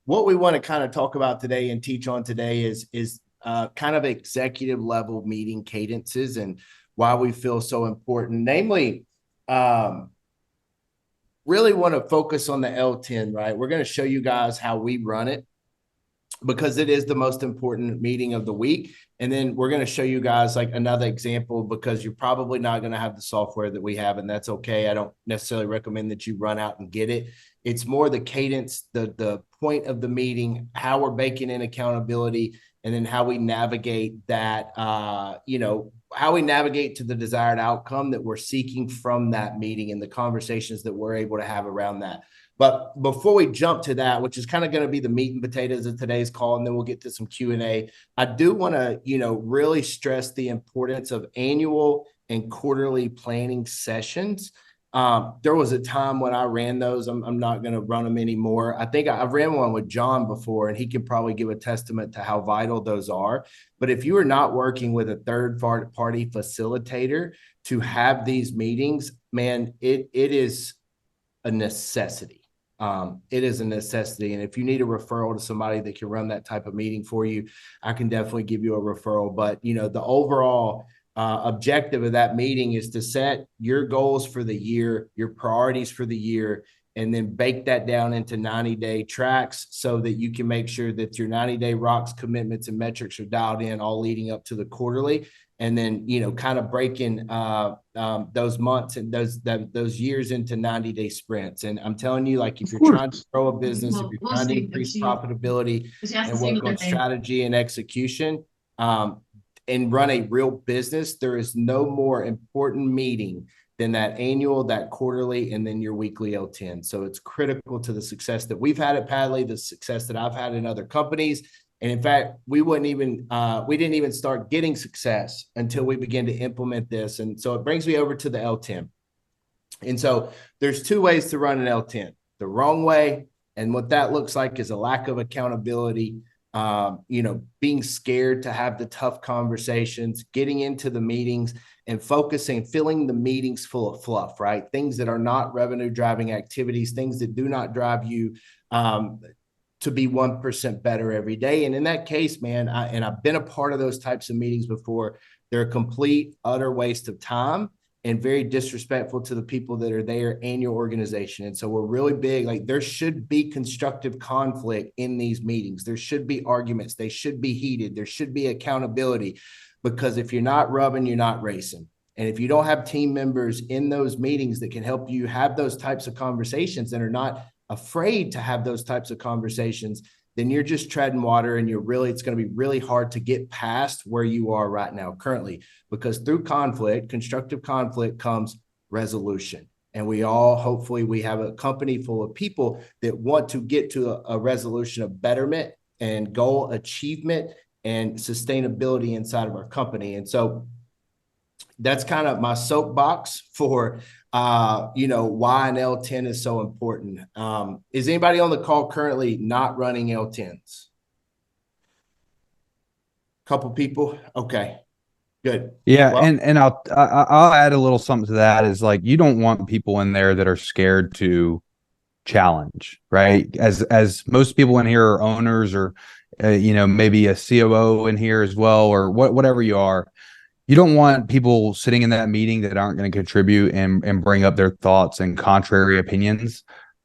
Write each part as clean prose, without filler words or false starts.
what we want to kind of talk about today and teach on today is kind of executive level meeting cadences and why we feel so important. Namely, really want to focus on the L10, right? We're going to show you guys how we run it because it is the most important meeting of the week. And then we're going to show you guys like another example because you're probably not going to have the software that we have, and that's okay. I don't necessarily recommend that you run out and get it. It's more the cadence, the point of the meeting, how we're baking in accountability, and then how we navigate that, how we navigate to the desired outcome that we're seeking from that meeting and the conversations that we're able to have around that. But before we jump to that, which is kind of going to be the meat and potatoes of today's call, and then we'll get to some Q&A, I do want to, really stress the importance of annual and quarterly planning sessions. There was a time when I ran those. I'm not going to run them anymore. I think I've ran one with John before, and he can probably give a testament to how vital those are. But if you are not working with a third party facilitator to have these meetings, man, it is a necessity. It is a necessity. And if you need a referral to somebody that can run that type of meeting for you, I can definitely give you a referral. But, the overall objective of that meeting is to set your goals for the year, your priorities for the year, and then bake that down into 90-day tracks so that you can make sure that your 90-day rocks, commitments, and metrics are dialed in all leading up to the quarterly. And then, kind of breaking those months and those years into 90-day sprints. And I'm telling you, like, if you're trying to grow a business, if you're trying to increase profitability and work on strategy and execution, and run a real business, there is no more important meeting than that annual, that quarterly, and then your weekly L10. So it's critical to the success that we've had at Padley, the success that I've had in other companies. And in fact, we didn't even start getting success until we began to implement this. And so it brings me over to the L10. And so there's two ways to run an L10, the wrong way. And what that looks like is a lack of accountability, being scared to have the tough conversations, getting into the meetings and focusing, filling the meetings full of fluff, right? Things that are not revenue driving activities, things that do not drive you, to be 1% better every day. And in that case, man, I've been a part of those types of meetings before. They're a complete, utter waste of time and very disrespectful to the people that are there and your organization. And so we're really big, like there should be constructive conflict in these meetings. There should be arguments. They should be heated. There should be accountability, because if you're not rubbing, you're not racing. And if you don't have team members in those meetings that can help you have those types of conversations and are not afraid to have those types of conversations, then you're just treading water, and it's going to be really hard to get past where you are right now currently, because through conflict, constructive conflict, comes resolution. And hopefully we have a company full of people that want to get to a resolution of betterment and goal achievement and sustainability inside of our company. And so that's kind of my soapbox for why an L10 is so important. Is anybody on the call currently not running L10s? Couple people. Okay, good. Yeah, well, and I'll add a little something to that. Is like, you don't want people in there that are scared to challenge, right? As most people in here are owners, or maybe a COO in here as well, or whatever you are. You don't want people sitting in that meeting that aren't going to contribute and bring up their thoughts and contrary opinions.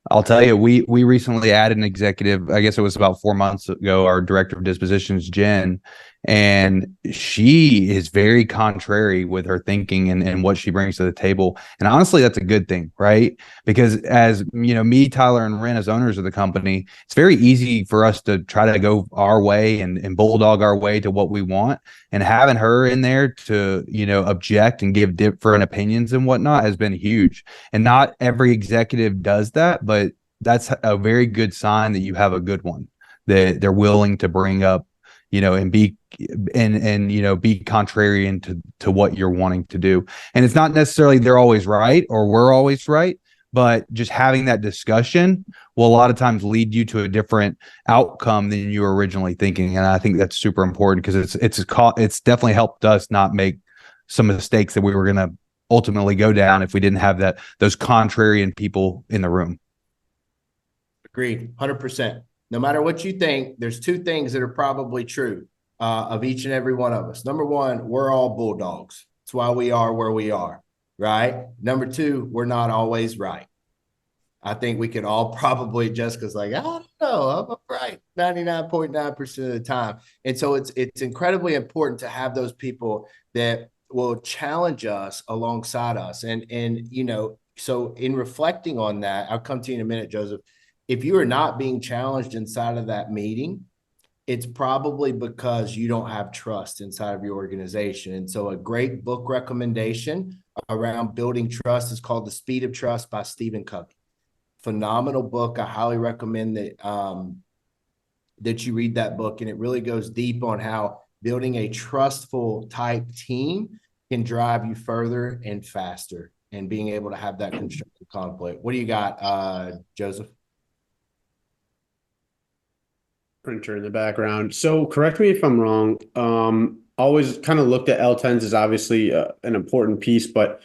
I'll tell you, we recently added an executive, I guess it was about 4 months ago, our director of dispositions, Jen, and she is very contrary with her thinking and what she brings to the table. And honestly, that's a good thing, right? Because as me, Tyler, and Ren, as owners of the company, it's very easy for us to try to go our way and bulldog our way to what we want. And having her in there to, object and give different opinions and whatnot has been huge. And not every executive does that, but that's a very good sign that you have a good one, that they're willing to bring up, and be contrarian to what you're wanting to do. And it's not necessarily they're always right or we're always right, but just having that discussion will a lot of times lead you to a different outcome than you were originally thinking. And I think that's super important, because it's definitely helped us not make some mistakes that we were going to ultimately go down if we didn't have those contrarian people in the room. Agreed. 100%. no matter what you think, there's two things that are probably true of each and every one of us. Number one, we're all bulldogs. That's why we are where we are, right? Number two, we're not always right. I think we can all probably just because like, I don't know, I'm right 99.9% of the time. And so it's incredibly important to have those people that will challenge us alongside us. And you know, so in reflecting on that, I'll come to you in a minute, Joseph. If you are not being challenged inside of that meeting, it's probably because you don't have trust inside of your organization. And so a great book recommendation around building trust is called The Speed of Trust by Stephen Covey. Phenomenal book. I highly recommend that you read that book, and it really goes deep on how building a trustful type team can drive you further and faster, and being able to have that constructive conflict. What do you got, Joseph? Printer in the background. So correct me if I'm wrong. Always kind of looked at L10s as obviously an important piece, but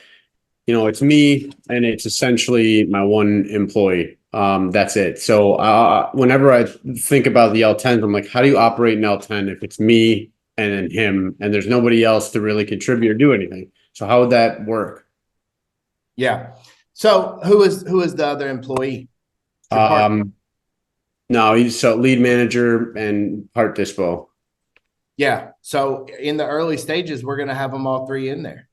you know, it's me and it's essentially my one employee. That's it. So whenever I think about the L10s, I'm like, how do you operate an L10 if it's me and then him and there's nobody else to really contribute or do anything? So how would that work? Yeah. So who is the other employee? No, he's so lead manager and part dispo. Yeah. So in the early stages, we're going to have them all three in there,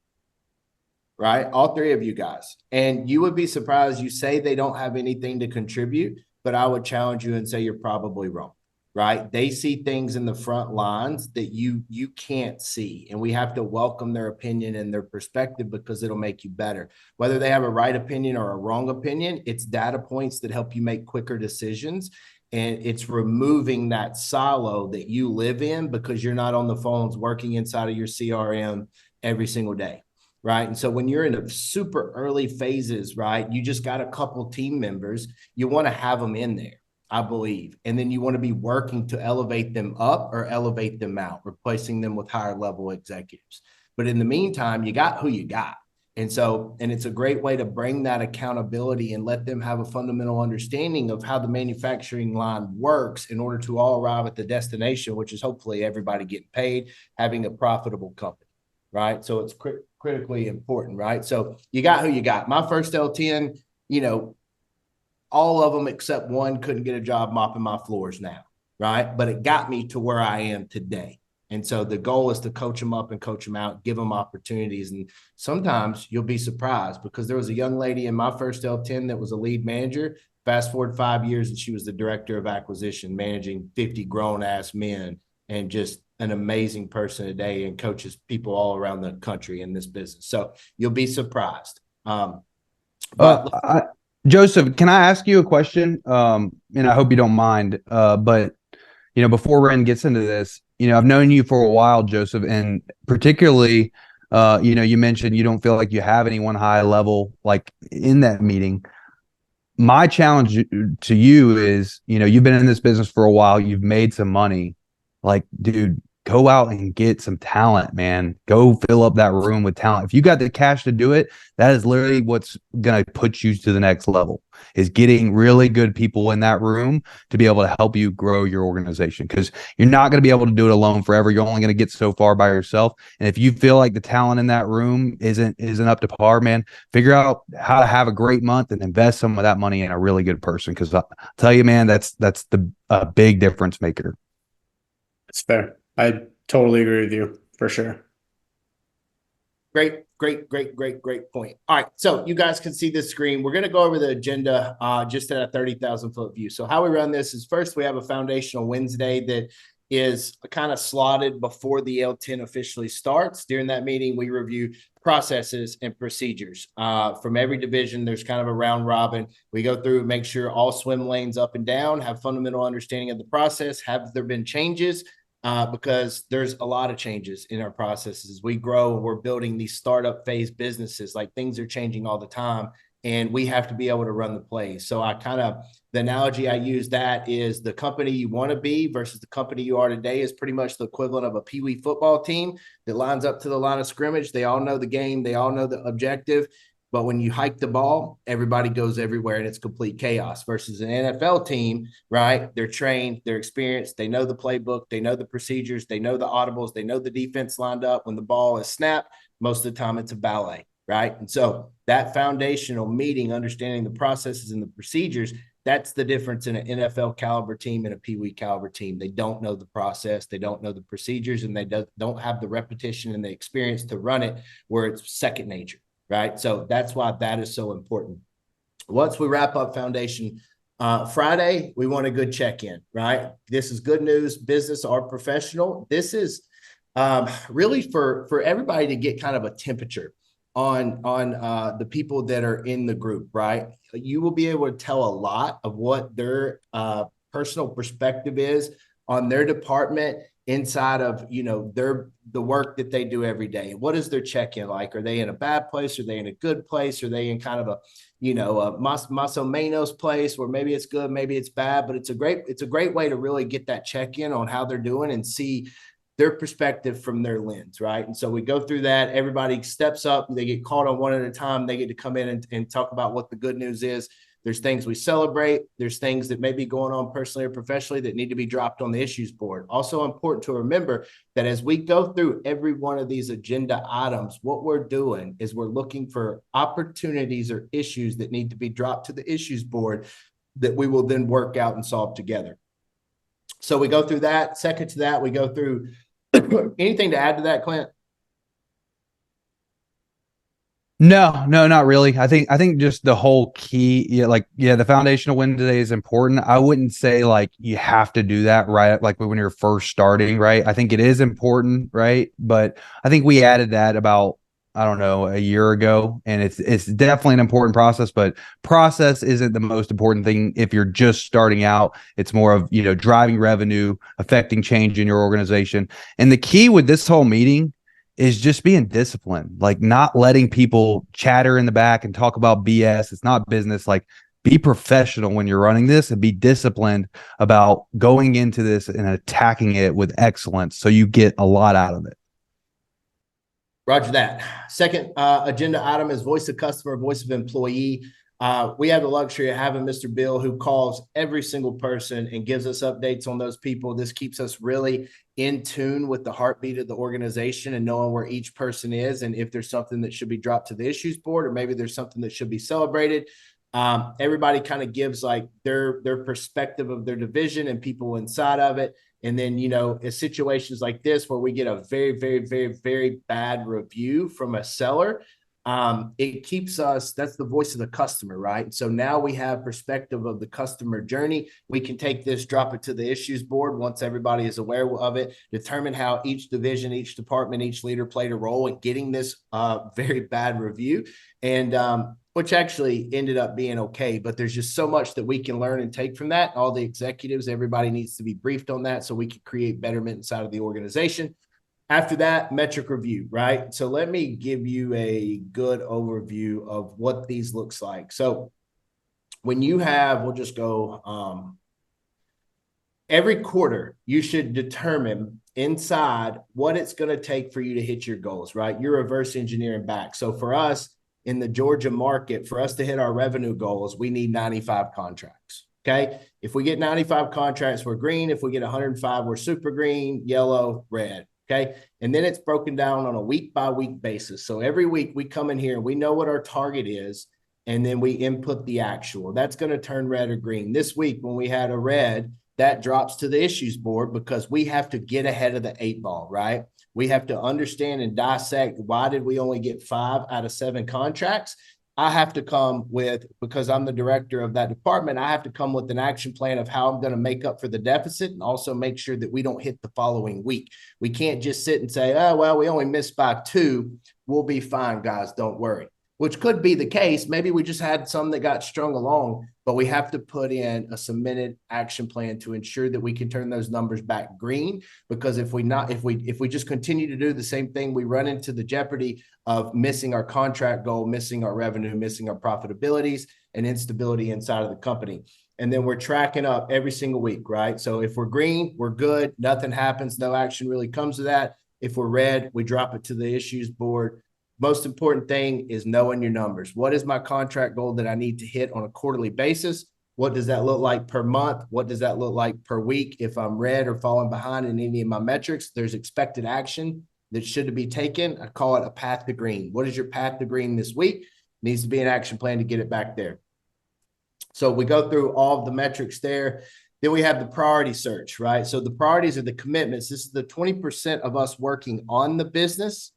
right? All three of you guys. And you would be surprised. You say they don't have anything to contribute, but I would challenge you and say you're probably wrong, right? They see things in the front lines that you can't see. And we have to welcome their opinion and their perspective because it'll make you better. Whether they have a right opinion or a wrong opinion, it's data points that help you make quicker decisions. And it's removing that silo that you live in because you're not on the phones working inside of your CRM every single day, right? And so when you're in the super early phases, right, you just got a couple team members, you want to have them in there, I believe. And then you want to be working to elevate them up or elevate them out, replacing them with higher level executives. But in the meantime, you got who you got. And so, and it's a great way to bring that accountability and let them have a fundamental understanding of how the manufacturing line works in order to all arrive at the destination, which is hopefully everybody getting paid, having a profitable company, right? So it's critically important, right? So you got who you got. My first L10, you know, all of them except one couldn't get a job mopping my floors now, right? But it got me to where I am today. And so the goal is to coach them up and coach them out, give them opportunities. And sometimes you'll be surprised because there was a young lady in my first L10 that was a lead manager. Fast forward 5 years and she was the director of acquisition, managing 50 grown ass men, and just an amazing person today and coaches people all around the country in this business. So you'll be surprised. Joseph, can I ask you a question? And I hope you don't mind. But you know, before Ren gets into this, you know, I've known you for a while, Joseph, and particularly, you know, you mentioned you don't feel like you have anyone high level like in that meeting. My challenge to you is, you know, you've been in this business for a while, you've made some money. Like, dude, go out and get some talent, man. Go fill up that room with talent. If you got the cash to do it, that is literally what's going to put you to the next level, is getting really good people in that room to be able to help you grow your organization, because you're not going to be able to do it alone forever. You're only going to get so far by yourself. And if you feel like the talent in that room isn't up to par, man, figure out how to have a great month and invest some of that money in a really good person. Because I'll tell you, man, that's the big difference maker. It's fair. I totally agree with you for sure. Great point. All right. So you guys can see this screen. We're going to go over the agenda just at a 30,000 foot view. So how we run this is, first, we have a foundational Wednesday that is kind of slotted before the L10 officially starts. During that meeting, we review processes and procedures. From every division, there's kind of a round robin. We go through, make sure all swim lanes up and down, have fundamental understanding of the process. Have there been changes? Because there's a lot of changes in our processes. We grow, we're building these startup phase businesses, like things are changing all the time, and we have to be able to run the plays. So the analogy I use that is the company you want to be versus the company you are today is pretty much the equivalent of a peewee football team that lines up to the line of scrimmage. They all know the game. They all know the objective. But when you hike the ball, everybody goes everywhere and it's complete chaos versus an NFL team, right? They're trained, they're experienced, they know the playbook, they know the procedures, they know the audibles, they know the defense lined up. When the ball is snapped, most of the time it's a ballet, right? And so that foundational meeting, understanding the processes and the procedures, that's the difference in an NFL caliber team and a Pee Wee caliber team. They don't know the process, they don't know the procedures, and they don't have the repetition and the experience to run it where it's second nature, right? So that's why that is so important. Once we wrap up foundation Friday, we want a good check-in, right? This is good news, business or professional. This is really for everybody to get kind of a temperature on the people that are in the group, right? You will be able to tell a lot of what their personal perspective is on their department inside of, the work that they do every day. What is their check-in like? Are they in a bad place? Are they in a good place? Are they in kind of a mas o menos place where maybe it's good, maybe it's bad, but it's a great way to really get that check-in on how they're doing and see their perspective from their lens, right? And so we go through that. Everybody steps up. They get called on one at a time. They get to come in and talk about what the good news is. There's things we celebrate. There's things that may be going on personally or professionally that need to be dropped on the issues board. Also important to remember that as we go through every one of these agenda items, what we're doing is we're looking for opportunities or issues that need to be dropped to the issues board that we will then work out and solve together. So we go through that. Second to that, we go through anything to add to that, Clint? No, not really. I think just the whole key, the foundational win today is important. I wouldn't say like you have to do that right, like when you're first starting, right? I think it is important, right? But I think we added that about, I don't know, a year ago, and it's definitely an important process, but process isn't the most important thing if you're just starting out. It's more of, driving revenue, affecting change in your organization. And the key with this whole meeting is just being disciplined, like not letting people chatter in the back and talk about BS. It's not business. Like, be professional when you're running this and be disciplined about going into this and attacking it with excellence so you get a lot out of it. Roger that. Second agenda item is voice of customer, voice of employee. We have the luxury of having Mr. Bill, who calls every single person and gives us updates on those people. This keeps us really in tune with the heartbeat of the organization and knowing where each person is and if there's something that should be dropped to the issues board or maybe there's something that should be celebrated. Everybody kind of gives like their perspective of their division and people inside of it. And then, in situations like this where we get a very, very, very, very bad review from a seller, it keeps us, that's the voice of the customer, right? So now we have perspective of the customer journey. We can take this, drop it to the issues board once everybody is aware of it, determine how each division, each department, each leader played a role in getting this very bad review. And which actually ended up being okay, but there's just so much that we can learn and take from that. All the executives, everybody needs to be briefed on that so we can create betterment inside of the organization. After that, metric review, right? So let me give you a good overview of what these looks like. So when you have, we'll just go, every quarter, you should determine inside what it's going to take for you to hit your goals, right? You're reverse engineering back. So for us, in the Georgia market, for us to hit our revenue goals, we need 95 contracts. Okay. If we get 95 contracts, we're green. If we get 105, we're super green, yellow, red. Okay. And then it's broken down on a week by week basis. So every week we come in here and we know what our target is. And then we input the actual. That's going to turn red or green. This week, when we had a red, that drops to the issues board because we have to get ahead of the 8 ball, right? We have to understand and dissect why did we only get 5 out of 7 contracts. I have to come with, because I'm the director of that department, I have to come with an action plan of how I'm going to make up for the deficit and also make sure that we don't hit the following week. We can't just sit and say, oh, well, we only missed by 2. We'll be fine, guys. Don't worry. Which could be the case. Maybe we just had some that got strung along, but we have to put in a cemented action plan to ensure that we can turn those numbers back green. Because if we just continue to do the same thing, we run into the jeopardy of missing our contract goal, missing our revenue, missing our profitabilities, and instability inside of the company. And then we're tracking up every single week, right? So if we're green, we're good. Nothing happens. No action really comes to that. If we're red, we drop it to the issues board. most important thing is knowing your numbers. What is my contract goal that I need to hit on a quarterly basis? What does that look like per month? What does that look like per week? If I'm red or falling behind in any of my metrics, there's expected action that should be taken. I call it a path to green. What is your path to green this week? Needs to be an action plan to get it back there. So we go through all of the metrics there. Then we have the priority search, right? So the priorities are the commitments. This is the 20% of us working on the business.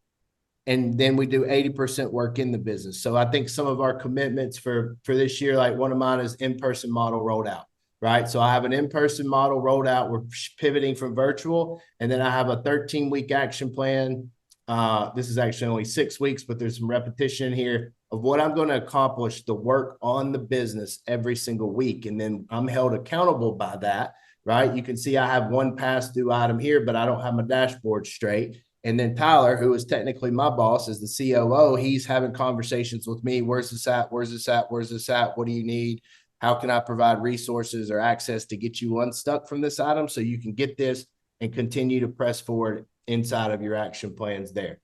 And then we do 80% work in the business. So I think some of our commitments for this year, like one of mine is in-person model rolled out, right? So I have an in-person model rolled out. We're pivoting from virtual. And then I have a 13-week action plan. This is actually only 6 weeks, but there's some repetition here of what I'm going to accomplish, the work on the business every single week. And then I'm held accountable by that, right? You can see I have one pass through item here, but I don't have my dashboard straight. And then Tyler, who is technically my boss, is the COO. He's having conversations with me. Where's this at? Where's this at? Where's this at? What do you need? How can I provide resources or access to get you unstuck from this item so you can get this and continue to press forward inside of your action plans there.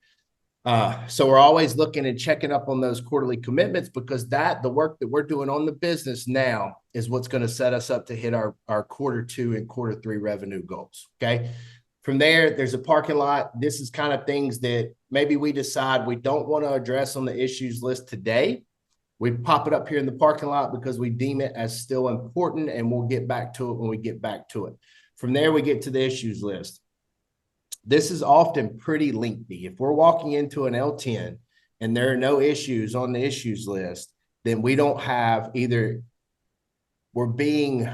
So we're always looking and checking up on those quarterly commitments, because the work that we're doing on the business now is what's going to set us up to hit our Q2 and Q3 revenue goals. Okay. From there, there's a parking lot. This is kind of things that maybe we decide we don't want to address on the issues list today. We pop it up here in the parking lot because we deem it as still important, and we'll get back to it when we get back to it. From there, we get to the issues list. This is often pretty lengthy. If we're walking into an L10 and there are no issues on the issues list, then we don't have either we're being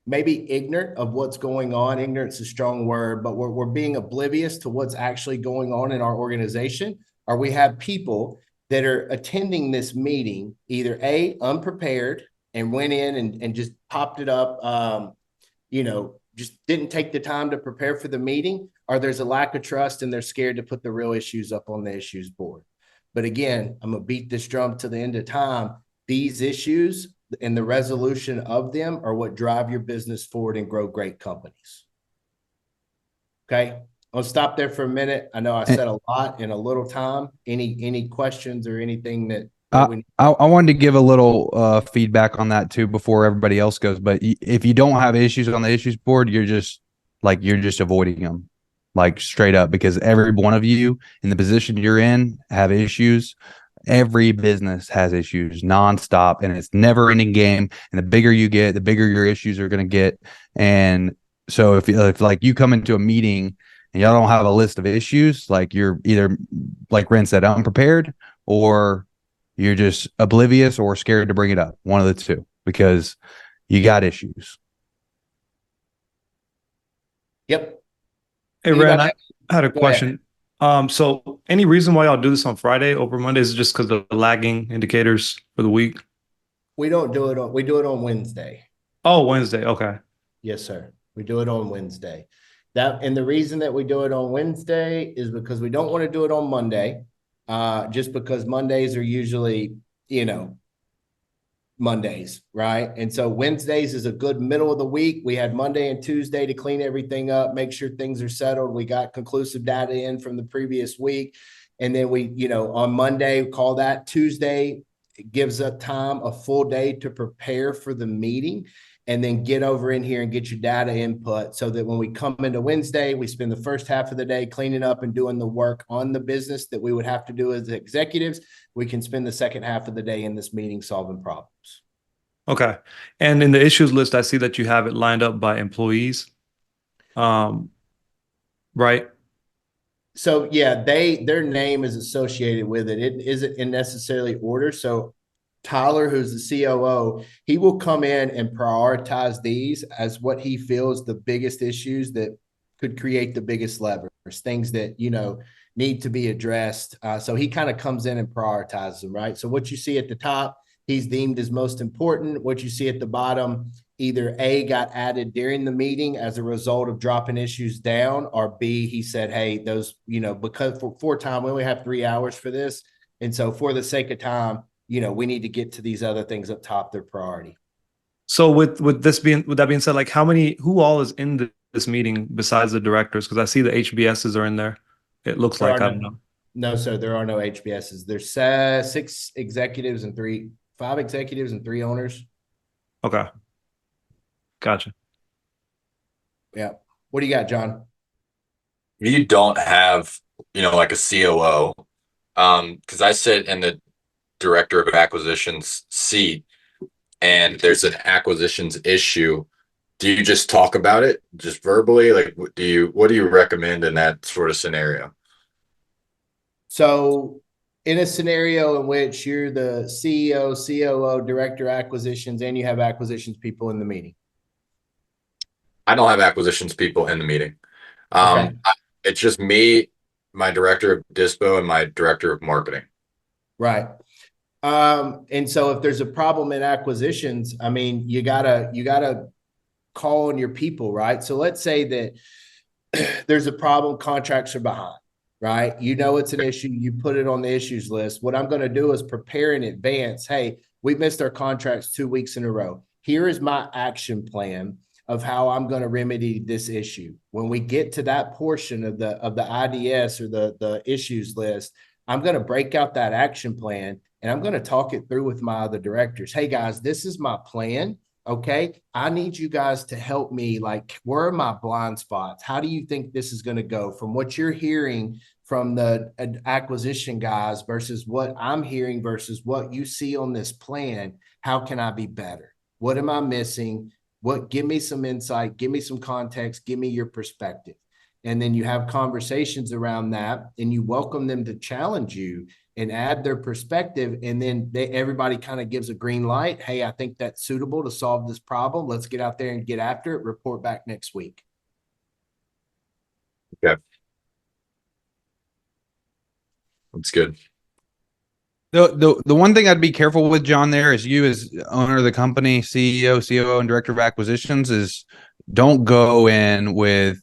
maybe ignorant of what's going on. Ignorance is a strong word, but we're being oblivious to what's actually going on in our organization, or we have people that are attending this meeting either unprepared and went in and just popped it up, just didn't take the time to prepare for the meeting, or there's a lack of trust and they're scared to put the real issues up on the issues board. But again, I'm going to beat this drum to the end of time. These issues and the resolution of them are what drive your business forward and grow great companies. Okay. I'll stop there for a minute. I know I said a lot in a little time. Any questions or anything that I wanted to give a little feedback on that too before everybody else goes. But if you don't have issues on the issues board, you're just avoiding them, like straight up, because every one of you in the position you're in have issues. Every business has issues nonstop, and it's never ending game. And the bigger you get, the bigger your issues are going to get. And so if like you come into a meeting and y'all don't have a list of issues, like you're either, like Ren said, unprepared, or you're just oblivious or scared to bring it up. One of the two, because you got issues. Yep. Hey, Ren, I had a question. So any reason why y'all do this on Friday over Monday? Is it just because of the lagging indicators for the week? We do it on Wednesday. Oh, Wednesday. Okay. Yes, sir. We do it on Wednesday. And the reason that we do it on Wednesday is because we don't want to do it on Monday. Just because Mondays are usually, Mondays, right? And so Wednesdays is a good middle of the week. We had Monday and Tuesday to clean everything up, make sure things are settled. We got conclusive data in from the previous week. And then we, on Monday, call that Tuesday. It gives us time, a full day to prepare for the meeting, and then get over in here and get your data input so that when we come into Wednesday, we spend the first half of the day cleaning up and doing the work on the business that we would have to do as executives. We can spend the second half of the day in this meeting solving problems. Okay. And in the issues list, I see that you have it lined up by employees. Right? So yeah, their name is associated with it. It isn't in necessarily order. So Tyler, who's the COO, he will come in and prioritize these as what he feels the biggest issues that could create the biggest levers, things that, need to be addressed. So he kind of comes in and prioritizes them, right? So what you see at the top, he's deemed as most important. What you see at the bottom, either A, got added during the meeting as a result of dropping issues down, or B, he said, hey, those, because for time, we only have 3 hours for this. And so for the sake of time, we need to get to these other things up top, their priority. So with that being said, like who all is in this meeting besides the directors? Because I see the HBSs are in there. It looks There like, are I don't know. No, sir, there are no HBSs. There's 5 executives and 3 owners. Okay. Gotcha. Yeah. What do you got, John? You don't have, like a COO. Because I sit in the director of acquisitions seat and there's an acquisitions issue. Do you just talk about it just verbally? Like, what do you recommend in that sort of scenario? So, in a scenario in which you're the CEO, COO, director acquisitions, and you have acquisitions people in the meeting. I don't have acquisitions people in the meeting. Okay. It's just me, my director of dispo, and my director of marketing. Right. And so if there's a problem in acquisitions, I mean, you gotta call on your people, right? So let's say that there's a problem, contracts are behind, right? You know it's an issue, you put it on the issues list. What I'm going to do is prepare in advance. Hey, we missed our contracts 2 weeks in a row. Here is my action plan of how I'm going to remedy this issue. When we get to that portion of the IDS or the issues list, I'm going to break out that action plan and I'm going to talk it through with my other directors. Hey guys, this is my plan. Okay. I need you guys to help me. Like, where are my blind spots? How do you think this is going to go from what you're hearing from the acquisition guys versus what I'm hearing versus what you see on this plan? How can I be better? What am I missing? Give me some insight, give me some context, give me your perspective. And then you have conversations around that and you welcome them to challenge you and add their perspective. And then everybody kind of gives a green light. Hey, I think that's suitable to solve this problem. Let's get out there and get after it. Report back next week. Okay. That's good. The one thing I'd be careful with, John, there is you as owner of the company, CEO, COO, and director of acquisitions is don't go in with,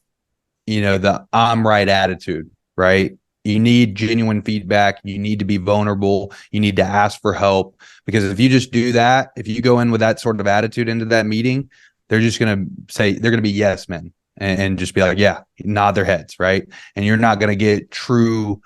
the I'm right attitude, right? You need genuine feedback. You need to be vulnerable. You need to ask for help because if you just do that, if you go in with that sort of attitude into that meeting, they're just going to say, they're going to be yes men and just be like, yeah, nod their heads. Right. And you're not going to get a true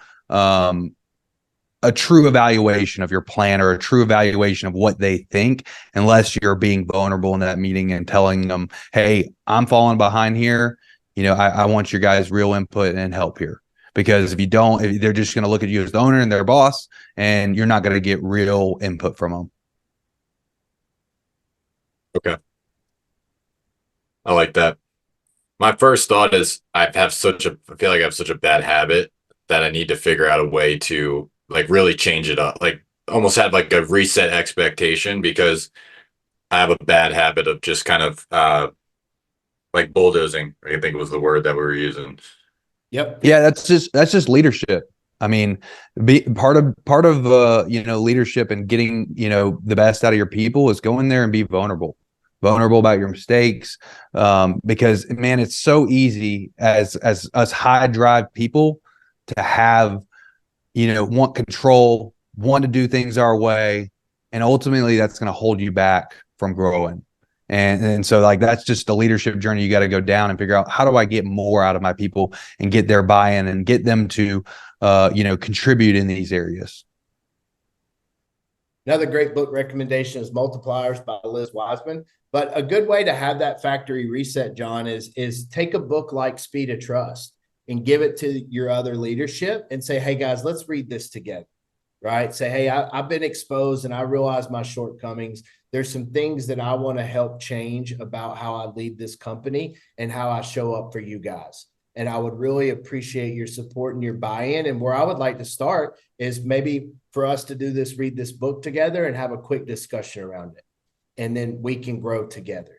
evaluation of your plan or a true evaluation of what they think unless you're being vulnerable in that meeting and telling them, hey, I'm falling behind here. I want your guys' real input and help here. Because if you don't, they're just going to look at you as the owner and their boss, and you're not going to get real input from them. Okay. I like that. My first thought is I feel like I have such a bad habit that I need to figure out a way to like really change it up. Like almost have like a reset expectation because I have a bad habit of just kind of like bulldozing, I think was the word that we were using. Yep. Yeah, that's just leadership. I mean, part of leadership and getting, the best out of your people is go in there and be vulnerable about your mistakes. Because man, it's so easy as us high drive people to have, want control, want to do things our way. And ultimately that's going to hold you back from growing. And so like that's just a leadership journey you got to go down and figure out how do I get more out of my people and get their buy-in and get them to contribute in these areas. Another great book recommendation is Multipliers by Liz Wiseman. But a good way to have that factory reset, John, is take a book like Speed of Trust and give it to your other leadership and say, hey guys, let's read this together. Right? Say, hey, I've been exposed and I realize my shortcomings. There's some things that I want to help change about how I lead this company and how I show up for you guys. And I would really appreciate your support and your buy-in. And where I would like to start is maybe for us to read this book together and have a quick discussion around it. And then we can grow together.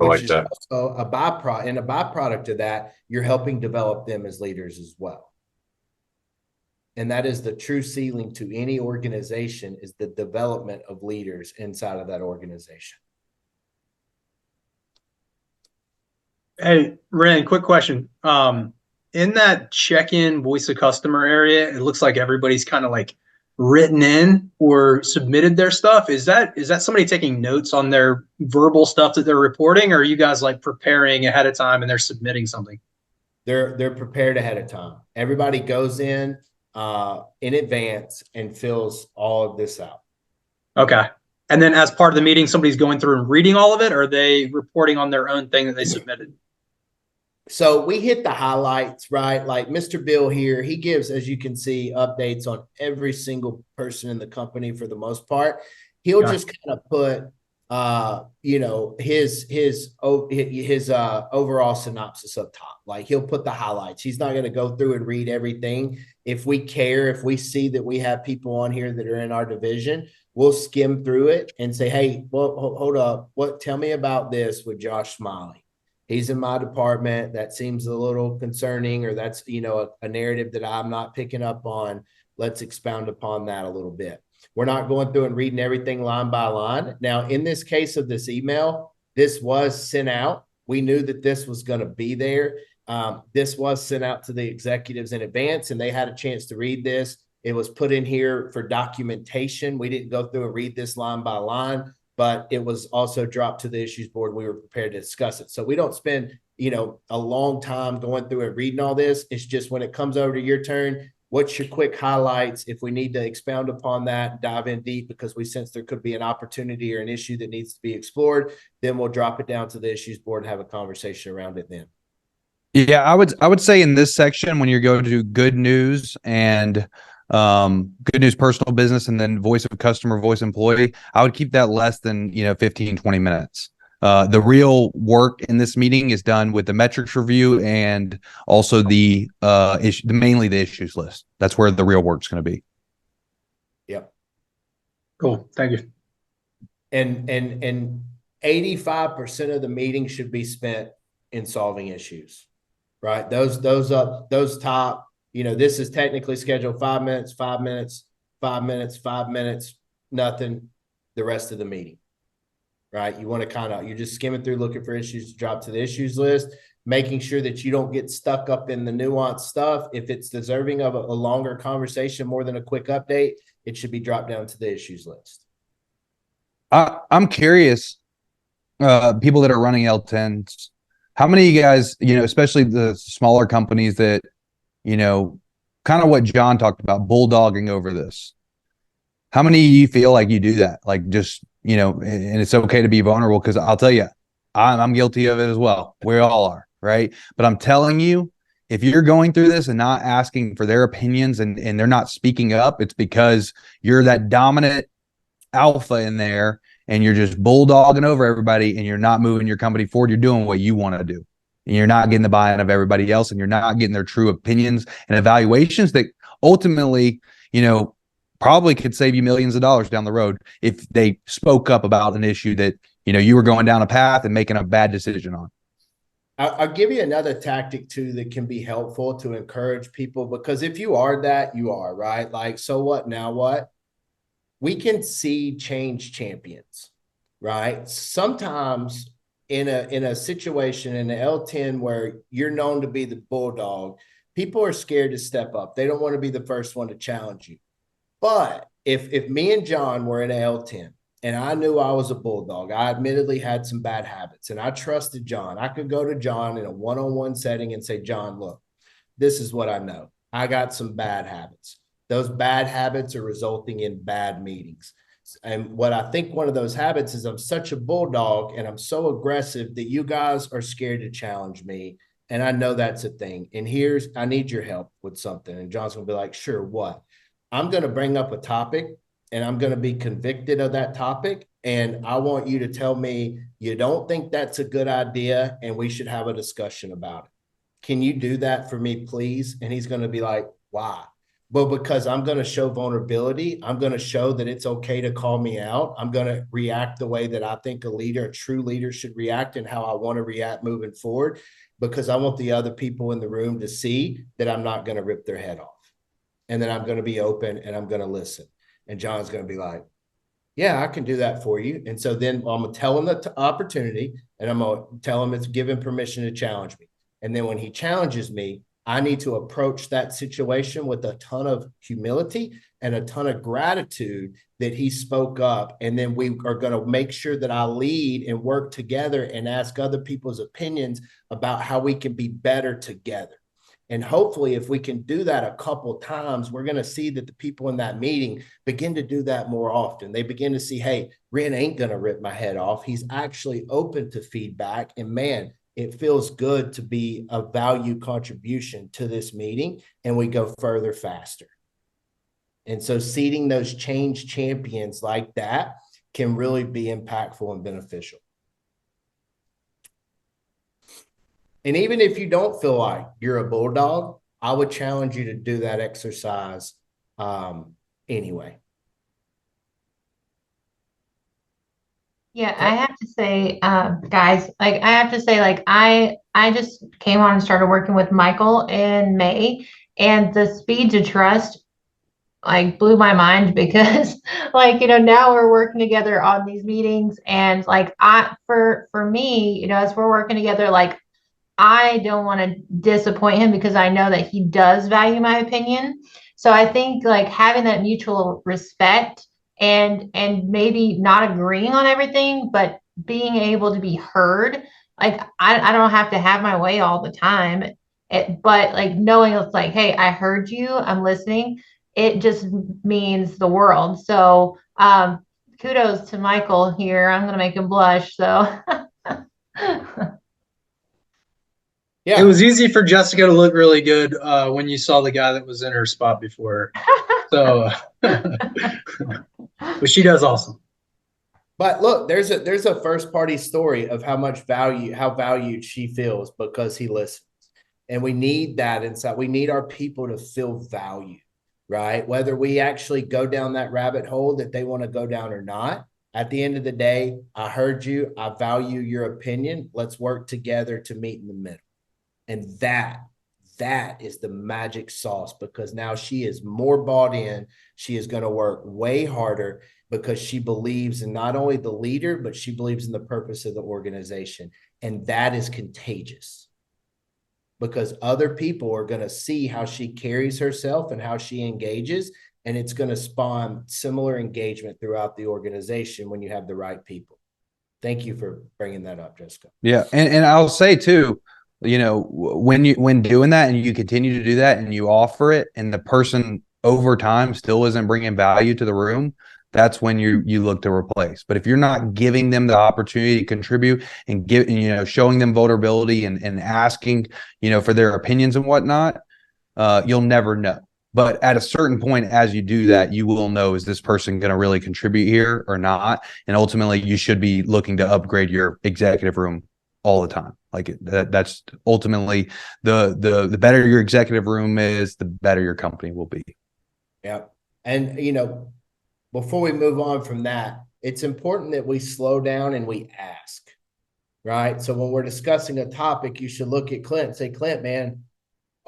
I like that. Also a byproduct. And a byproduct of that, you're helping develop them as leaders as well. And that is the true ceiling to any organization is the development of leaders inside of that organization. Hey, Rand, quick question. In that check-in voice of customer area, it looks like everybody's kind of like written in or submitted their stuff. Is that somebody taking notes on their verbal stuff that they're reporting, or are you guys like preparing ahead of time and they're submitting something? they're prepared ahead of time. Everybody goes in advance and fills all of this out. Okay. And then as part of the meeting, somebody's going through and reading all of it, or are they reporting on their own thing that they submitted? So we hit the highlights, right? Like Mr. Bill here, he gives, as you can see, updates on every single person in the company for the most part. He'll just kind of put his overall synopsis up top. Like he'll put the highlights. He's not going to go through and read everything. If we care, if we see that we have people on here that are in our division, we'll skim through it and say, hey, well, hold up. Tell me about this with Josh Smiley. He's in my department. That seems a little concerning, or that's, a narrative that I'm not picking up on. Let's expound upon that a little bit. We're not going through and reading everything line by line. Now, in this case of this email, this was sent out. We knew that this was going to be there. This was sent out to the executives in advance, and they had a chance to read this. It was put in here for documentation. We didn't go through and read this line by line, but it was also dropped to the issues board. We were prepared to discuss it. So we don't spend, a long time going through and reading all this. It's just when it comes over to your turn, what's your quick highlights? If we need to expound upon that, dive in deep because we sense there could be an opportunity or an issue that needs to be explored, then we'll drop it down to the issues board and have a conversation around it then. Yeah, I would say in this section, when you're going to do good news and good news personal business and then voice of customer, voice employee, I would keep that less than 15 20 minutes. The real work in this meeting is done with the metrics review and also the mainly the issues list. That's where the real work's going to be. Yep. Cool. Thank you. And 85% of the meeting should be spent in solving issues, right? Those top, this is technically scheduled 5 minutes, 5 minutes, 5 minutes, 5 minutes, nothing, the rest of the meeting, right? You want to you're just skimming through, looking for issues to drop to the issues list, making sure that you don't get stuck up in the nuanced stuff. If it's deserving of a longer conversation, more than a quick update, it should be dropped down to the issues list. I'm curious, people that are running L10s, how many of you guys, especially the smaller companies that, kind of what John talked about, bulldogging over this. How many of you feel like you do that? Like just, and it's okay to be vulnerable, because I'll tell you, I'm guilty of it as well. We all are, right? But I'm telling you, if you're going through this and not asking for their opinions and they're not speaking up, it's because you're that dominant alpha in there and you're just bulldogging over everybody and you're not moving your company forward. You're doing what you want to do. And you're not getting the buy-in of everybody else, and you're not getting their true opinions and evaluations that ultimately, probably could save you millions of dollars down the road if they spoke up about an issue that, you were going down a path and making a bad decision on. I'll give you another tactic too that can be helpful to encourage people, because if you are that, you are, right? Like, so what, now what? We can see change champions, right? Sometimes in a situation in the L10 where you're known to be the bulldog, people are scared to step up. They don't want to be the first one to challenge you. But if me and John were in a L10 and I knew I was a bulldog, I admittedly had some bad habits and I trusted John, I could go to John in a one-on-one setting and say, John, look, this is what I know. I got some bad habits. Those bad habits are resulting in bad meetings. And what I think one of those habits is I'm such a bulldog and I'm so aggressive that you guys are scared to challenge me. And I know that's a thing. And I need your help with something. And John's going to be like, sure, what? I'm going to bring up a topic and I'm going to be convicted of that topic. And I want you to tell me you don't think that's a good idea and we should have a discussion about it. Can you do that for me, please? And he's going to be like, why? But because I'm going to show vulnerability, I'm going to show that it's okay to call me out. I'm going to react the way that I think a true leader should react and how I want to react moving forward, because I want the other people in the room to see that I'm not going to rip their head off. And then I'm going to be open and I'm going to listen. And John's going to be like, yeah, I can do that for you. And so then I'm going to tell him the opportunity and I'm going to tell him it's given permission to challenge me. And then when he challenges me, I need to approach that situation with a ton of humility and a ton of gratitude that he spoke up. And then we are going to make sure that I lead and work together and ask other people's opinions about how we can be better together. And hopefully, if we can do that a couple times, we're going to see that the people in that meeting begin to do that more often. They begin to see, hey, Ren ain't going to rip my head off. He's actually open to feedback. And man, it feels good to be a value contribution to this meeting, and we go further faster. And so seeding those change champions like that can really be impactful and beneficial. And even if you don't feel like you're a bulldog, I would challenge you to do that exercise anyway. Yeah, I have to say, guys, like I have to say, like I just came on and started working with Michael in May, and the speed to trust like blew my mind because like now we're working together on these meetings, and like for me, as we're working together, like I don't want to disappoint him because I know that he does value my opinion. So I think like having that mutual respect and maybe not agreeing on everything, but being able to be heard. Like I don't have to have my way all the time. But like knowing it's like, hey, I heard you, I'm listening, it just means the world. So kudos to Michael here. I'm gonna make him blush. So Yeah. It was easy for Jessica to look really good when you saw the guy that was in her spot before. So, but she does awesome. But look, there's a first party story of how valued she feels because he listens. And we need that inside. We need our people to feel valued, right? Whether we actually go down that rabbit hole that they want to go down or not. At the end of the day, I heard you. I value your opinion. Let's work together to meet in the middle. And that is the magic sauce, because now she is more bought in. She is going to work way harder because she believes in not only the leader, but she believes in the purpose of the organization. And that is contagious, because other people are going to see how she carries herself and how she engages. And it's going to spawn similar engagement throughout the organization when you have the right people. Thank you for bringing that up, Jessica. Yeah. And I'll say too, when doing that and you continue to do that and you offer it and the person over time still isn't bringing value to the room, that's when you look to replace. But if you're not giving them the opportunity to contribute and showing them vulnerability and asking, for their opinions and whatnot, you'll never know. But at a certain point, as you do that, you will know, is this person going to really contribute here or not? And ultimately, you should be looking to upgrade your executive room all the time. Like that's ultimately the better your executive room is, the better your company will be. Yeah. And, before we move on from that, it's important that we slow down and we ask, right? So when we're discussing a topic, you should look at Clint and say, Clint, man,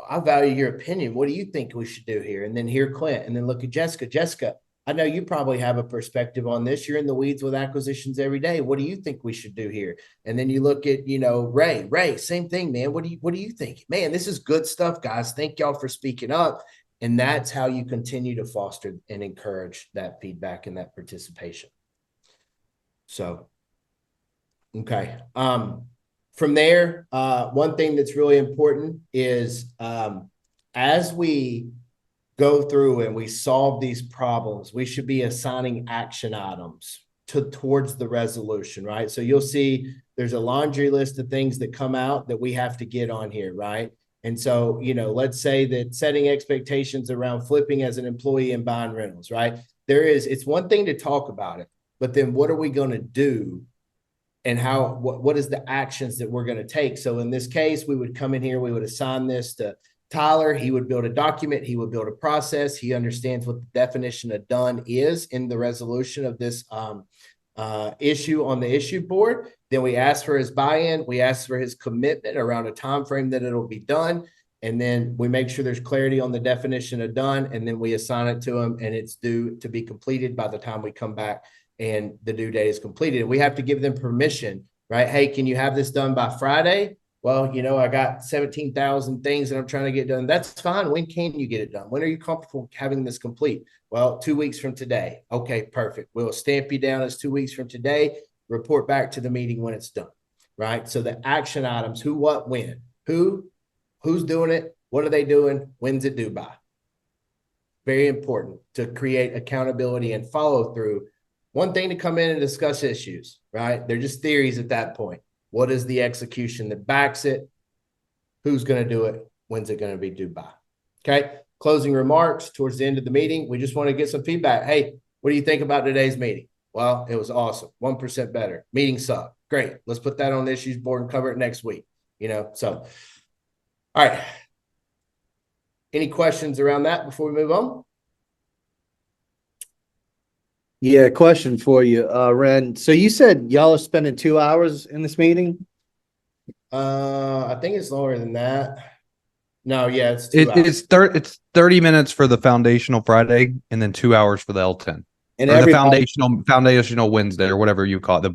I value your opinion. What do you think we should do here? And then hear Clint, and then look at Jessica. Jessica, I know you probably have a perspective on this. You're in the weeds with acquisitions every day. What do you think we should do here? And then you look at, Ray, same thing, man. What do you think? Man, this is good stuff, guys. Thank y'all for speaking up. And that's how you continue to foster and encourage that feedback and that participation. So, okay. From there, one thing that's really important is as we go through and we solve these problems, we should be assigning action items towards the resolution, right? So you'll see there's a laundry list of things that come out that we have to get on here, right? And so, let's say that setting expectations around flipping as an employee and buying rentals, right? It's one thing to talk about it, but then what are we going to do? And what is the actions that we're going to take? So in this case, we would come in here, we would assign this to Tyler. He would build a document. He would build a process. He understands what the definition of done is in the resolution of this issue on the issue board. Then we ask for his buy-in. We ask for his commitment around a time frame that it'll be done. And then we make sure there's clarity on the definition of done. And then we assign it to him, and it's due to be completed by the time we come back and the due date is completed. And we have to give them permission, right? Hey, can you have this done by Friday? Well, I got 17,000 things that I'm trying to get done. That's fine. When can you get it done? When are you comfortable having this complete? Well, 2 weeks from today. Okay, perfect. We'll stamp you down as 2 weeks from today. Report back to the meeting when it's done, right? So the action items, who, what, when, who's doing it, What are they doing? When's it due by? Very important to create accountability and follow through. One thing to come in and discuss issues, right? They're just theories at that point. What is the execution that backs it? Who's going to do it? When's it going to be due by? Okay. Closing remarks towards the end of the meeting. We just want to get some feedback. Hey, what do you think about today's meeting? Well, it was awesome. 1% better. Meeting sucked. Great. Let's put that on the issues board and cover it next week. So, all right. Any questions around that before we move on? Yeah, question for you, Ren. So you said y'all are spending 2 hours in this meeting? I think it's longer than that. No, yeah, it's 2 hours. It's 30 minutes for the foundational Friday and then 2 hours for the L10. And or the foundational Wednesday or whatever you call it.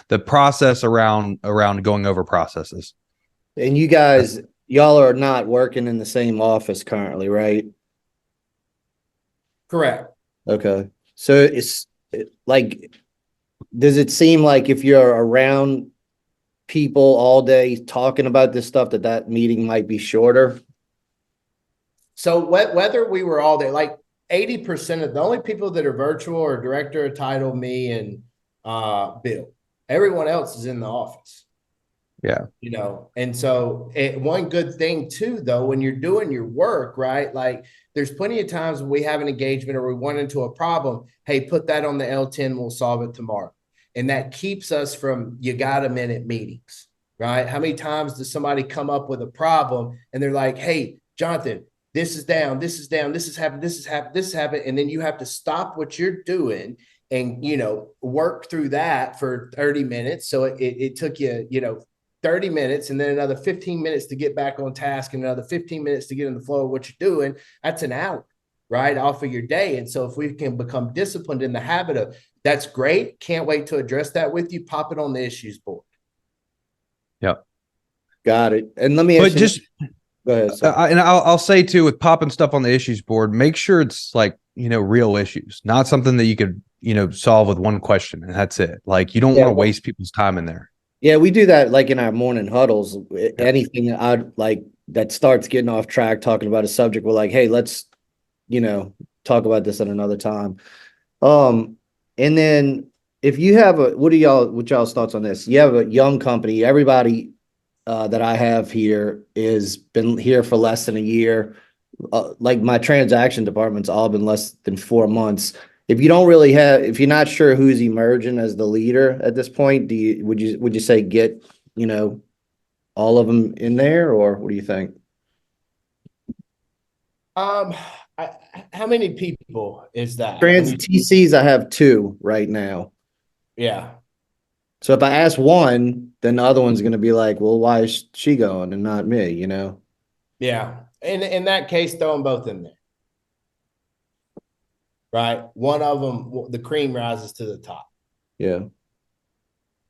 The process around going over processes. And y'all are not working in the same office currently, right? Correct. Okay. So does it seem like if you're around people all day talking about this stuff, that meeting might be shorter? So whether we were all there, like 80% of the only people that are virtual are director of title, me and Bill. Everyone else is in the office. Yeah. And so one good thing too, though, when you're doing your work, right? Like there's plenty of times when we have an engagement or we run into a problem. Hey, put that on the L10. We'll solve it tomorrow. And that keeps us from you got a minute meetings, right? How many times does somebody come up with a problem and they're like, hey, Jonathan, this is down, this is down, this has happened, this has happened, this has happened. And then you have to stop what you're doing and, work through that for 30 minutes. So it took you, 30 minutes and then another 15 minutes to get back on task and another 15 minutes to get in the flow of what you're doing. That's an hour, right, off of your day. And so if we can become disciplined in the habit of that's great. Can't wait to address that with you. Pop it on the issues board. Yep. Got it. And let me ask you. Go ahead. And I'll say too, with popping stuff on the issues board, make sure it's like, real issues, not something that you could, solve with one question and that's it. Like you don't want to waste people's time in there. Yeah, we do that like in our morning huddles. Anything that starts getting off track, talking about a subject, we're like, hey, let's, talk about this at another time. And then if you have what y'all's thoughts on this? You have a young company, everybody that I have here is been here for less than a year. Like my transaction department's all been less than 4 months. If you're not sure who's emerging as the leader at this point, would you say get, all of them in there, or what do you think? How many people is that? TCs, I have 2 right now. Yeah. So if I ask one, then the other one's going to be like, well, why is she going and not me, Yeah. In that case, throw them both in there. Right. One of them, the cream rises to the top. Yeah.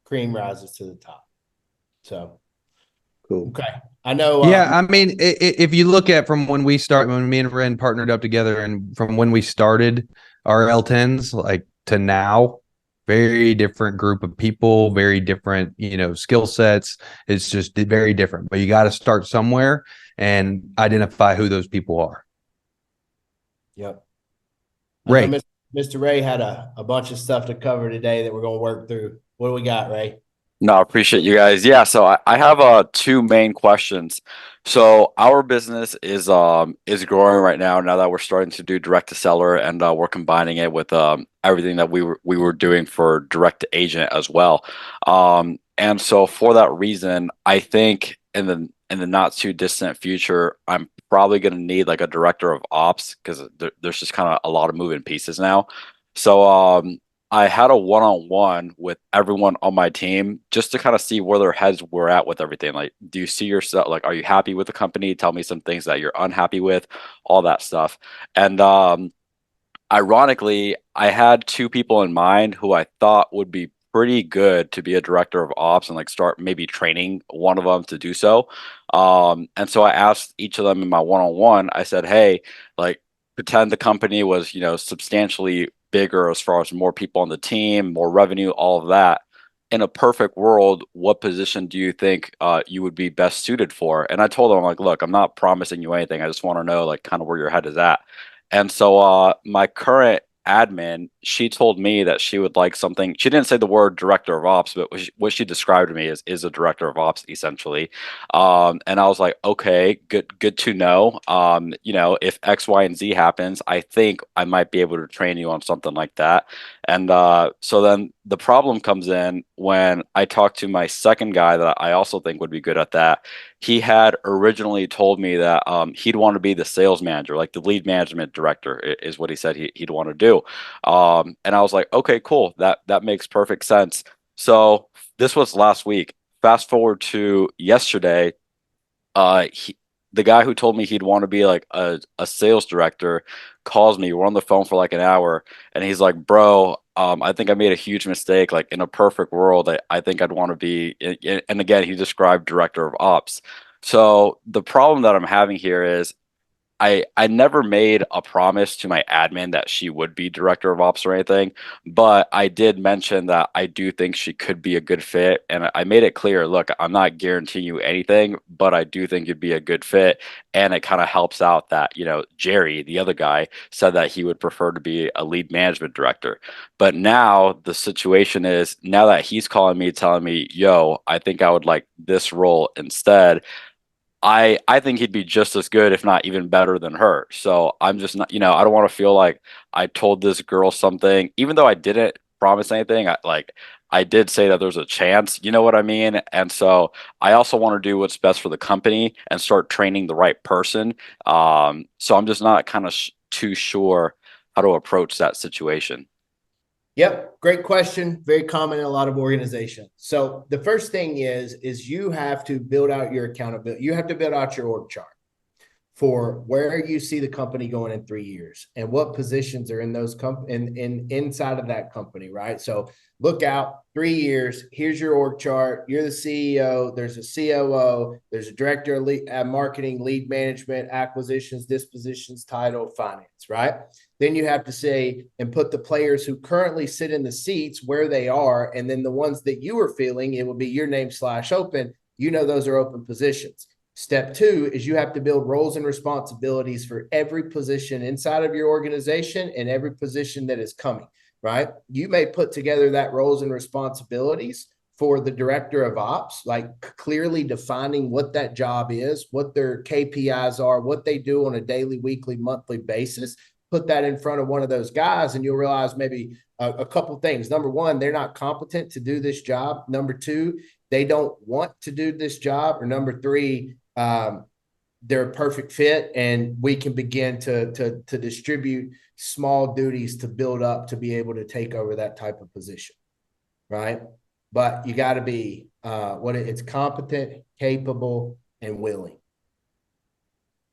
Cream rises to the top. So. Cool. Okay. I know. Yeah. I mean, if you look at from when me and Ren partnered up together and from when we started our L10s, like to now, very different group of people, very different, skill sets. It's just very different, but you got to start somewhere and identify who those people are. Yep. Ray. Mr. Ray had a bunch of stuff to cover today that we're going to work through. What do we got, Ray? No, I appreciate you guys. Yeah, so I have 2 main questions. So our business is growing right now that we're starting to do direct to seller, and we're combining it with everything that we were doing for direct to agent as well. And so for that reason, I think in the not too distant future, I'm probably going to need like a director of ops because there's just kind of a lot of moving pieces now. So I had a one-on-one with everyone on my team just to kind of see where their heads were at with everything. Like, do you see yourself, like, are you happy with the company? Tell me some things that you're unhappy with, all that stuff. And ironically, I had 2 people in mind who I thought would be pretty good to be a director of ops and like start maybe training one of them to do so. And so I asked each of them in my one-on-one, I said, hey, like pretend the company was, substantially bigger as far as more people on the team, more revenue, all of that. in a perfect world, what position do you think you would be best suited for? And I told him, I'm like, look, I'm not promising you anything. I just want to know like kind of where your head is at. And so my current admin, she told me that she would like something. She didn't say the word director of ops, but what she described to me is a director of ops essentially. And I was like, okay, good to know. You know, if X, Y, and Z happens, I think I might be able to train you on something like that. And so then the problem comes in when I talked to my second guy that I also think would be good at that. He had originally told me that he'd want to be the sales manager, like the lead management director is what he said he'd want to do. And I was like, okay, cool. That makes perfect sense. So this was last week. Fast forward to yesterday, the guy who told me he'd want to be like a sales director calls me. We're on the phone for like an hour, and he's like, bro, I think I made a huge mistake. Like in a perfect world, I think I'd want to be, and again, he described director of ops. So the problem that I'm having here is I never made a promise to my admin that she would be director of ops or anything, but I did mention that I do think she could be a good fit, and I made it clear, look, I'm not guaranteeing you anything, but I do think you'd be a good fit, and it kind of helps out that, you know, Jerry, the other guy, said that he would prefer to be a lead management director. But now the situation is now that he's calling me telling me, "Yo, I think I would like this role instead." I think he'd be just as good, if not even better than her. So I'm just not, you know, I don't want to feel like I told this girl something, even though I didn't promise anything. I did say that there's a chance, you know what I mean? And so I also want to do what's best for the company and start training the right person. So I'm just not kind of too sure how to approach that situation. Yep, great question. Very common in a lot of organizations. So the first thing is you have to build out your accountability. You have to build out your org chart for where you see the company going in 3 years and what positions are in those inside of that company, right? So look out 3 years. Here's your org chart. You're the CEO. There's a COO. There's a director of marketing, lead management, acquisitions, dispositions, title, finance, right? Then you have to say and put the players who currently sit in the seats where they are, and then the ones that you are feeling, it will be your name / open. You know those are open positions. Step 2 is you have to build roles and responsibilities for every position inside of your organization and every position that is coming, right? You may put together that roles and responsibilities for the director of ops, like clearly defining what that job is, what their KPIs are, what they do on a daily, weekly, monthly basis. Put that in front of one of those guys and you'll realize maybe a couple things. Number one, they're not competent to do this job. Number two, they don't want to do this job. Or number three, they're a perfect fit, and we can begin to distribute small duties to build up to be able to take over that type of position, right? But you got to be it's competent, capable, and willing.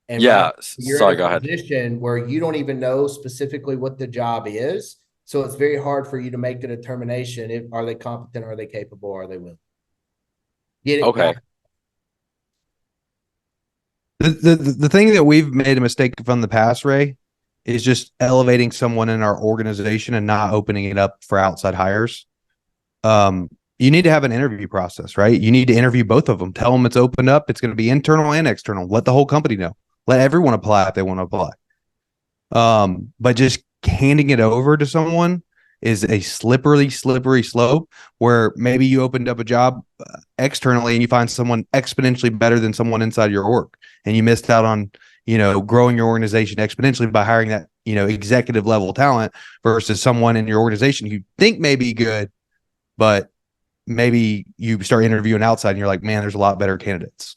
And Yeah, right, you're sorry, in go a ahead. position where you don't even know specifically what the job is, so it's very hard for you to make the determination: if are they competent, are they capable, are they willing? Get it? Okay. The thing that we've made a mistake from the past, Ray, is just elevating someone in our organization and not opening it up for outside hires. You need to have an interview process, right? You need to interview both of them. Tell them it's opened up. It's going to be internal and external. Let the whole company know. Let everyone apply if they want to apply. But just handing it over to someone is a slippery slope where maybe you opened up a job externally and you find someone exponentially better than someone inside your org, and you missed out on, you know, growing your organization exponentially by hiring that, you know, executive level talent versus someone in your organization you think may be good, but maybe you start interviewing outside and you're like, man, there's a lot better candidates.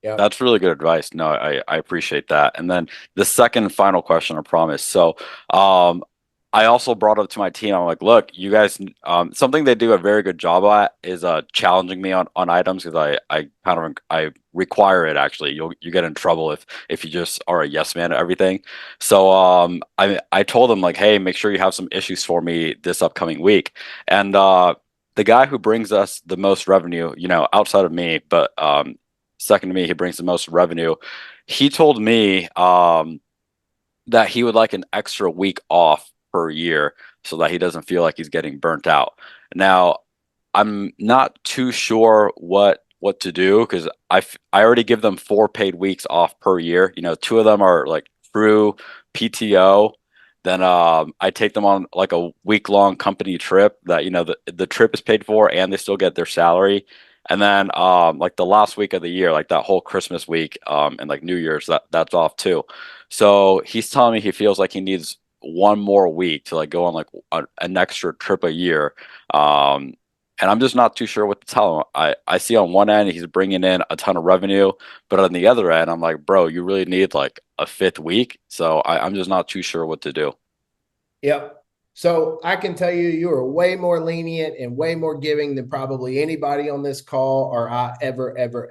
Yeah. That's really good advice. No, I appreciate that. And then the second and final question, I promise. So, I also brought up to my team, I'm like, look, you guys, something they do a very good job at is challenging me on items, because I require it actually. You get in trouble if you just are a yes man to everything. So I told them like, hey, make sure you have some issues for me this upcoming week. And the guy who brings us the most revenue, you know, outside of me, but second to me, he brings the most revenue. He told me that he would like an extra week off per year so that he doesn't feel like he's getting burnt out. Now, I'm not too sure what to do because I already give them 4 paid weeks off per year. You know, 2 of them are like through PTO. Then I take them on like a week-long company trip that, you know, the trip is paid for and they still get their salary. And then like the last week of the year, like that whole Christmas week and like New Year's, that's off too. So he's telling me he feels like he needs one more week to like go on like an extra trip a year. Um, and I'm just not too sure what to tell him. I see on one end he's bringing in a ton of revenue, but on the other end, I'm like, bro, you really need like a 5th week. So I'm just not too sure what to do. Yep. So I can tell you, you are way more lenient and way more giving than probably anybody on this call or I ever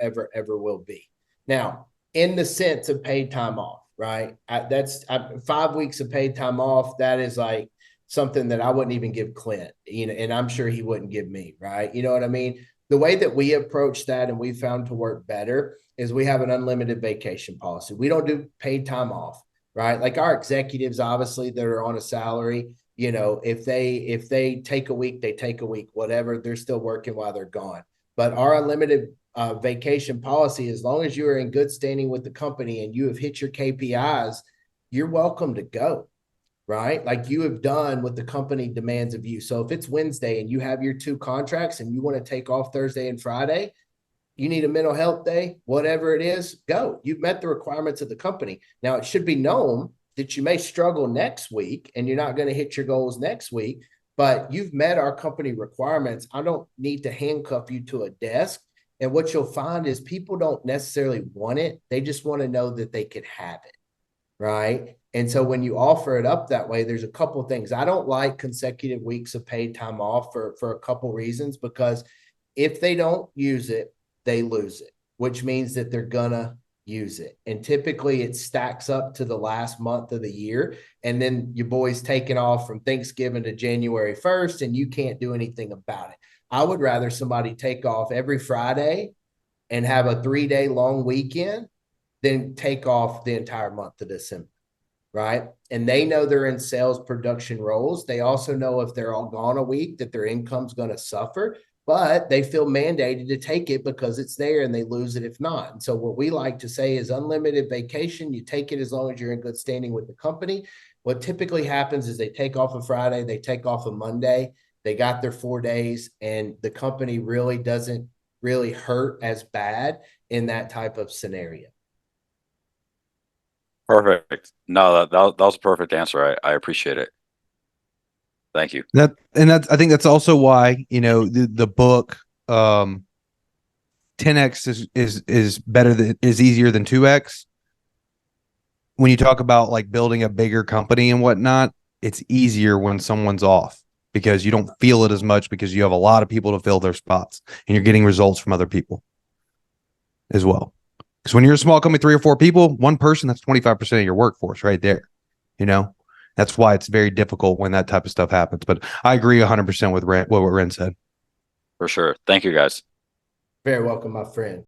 will be. Now, in the sense of paid time off, right? That's 5 weeks of paid time off. That is like something that I wouldn't even give Clint, you know, and I'm sure he wouldn't give me, right? You know what I mean? The way that we approach that and we found to work better is we have an unlimited vacation policy. We don't do paid time off, right? Like our executives, obviously, that are on a salary, you know, if they take a week, they take a week, whatever, they're still working while they're gone. But our unlimited vacation policy, as long as you are in good standing with the company and you have hit your KPIs, you're welcome to go, right? Like you have done what the company demands of you. So if it's Wednesday and you have your 2 contracts and you want to take off Thursday and Friday, you need a mental health day, whatever it is, go. You've met the requirements of the company. Now, it should be known that you may struggle next week and you're not going to hit your goals next week, but you've met our company requirements. I don't need to handcuff you to a desk. And what you'll find is people don't necessarily want it. They just want to know that they could have it, right? And so when you offer it up that way, there's a couple of things. I don't like consecutive weeks of paid time off for a couple of reasons, because if they don't use it, they lose it, which means that they're gonna use it. And typically it stacks up to the last month of the year. And then your boy's taking off from Thanksgiving to January 1st, and you can't do anything about it. I would rather somebody take off every Friday and have a 3-day long weekend than take off the entire month of December, right? And they know they're in sales production roles. They also know if they're all gone a week that their income's going to suffer, but they feel mandated to take it because it's there and they lose it if not. And so what we like to say is unlimited vacation. You take it as long as you're in good standing with the company. What typically happens is they take off a Friday, they take off a Monday, they got their 4 days, and the company really doesn't really hurt as bad in that type of scenario. Perfect. No, that was a perfect answer. I appreciate it. Thank you. I think that's also why, you know, the book 10x is better than is easier than 2x. When you talk about like building a bigger company and whatnot, it's easier when someone's off because you don't feel it as much because you have a lot of people to fill their spots and you're getting results from other people as well. Because when you're a small company, 3 or 4 people, one person, that's 25% of your workforce right there. You know, that's why it's very difficult when that type of stuff happens. But I agree 100% with what Ren said. For sure. Thank you, guys. Very welcome, my friend.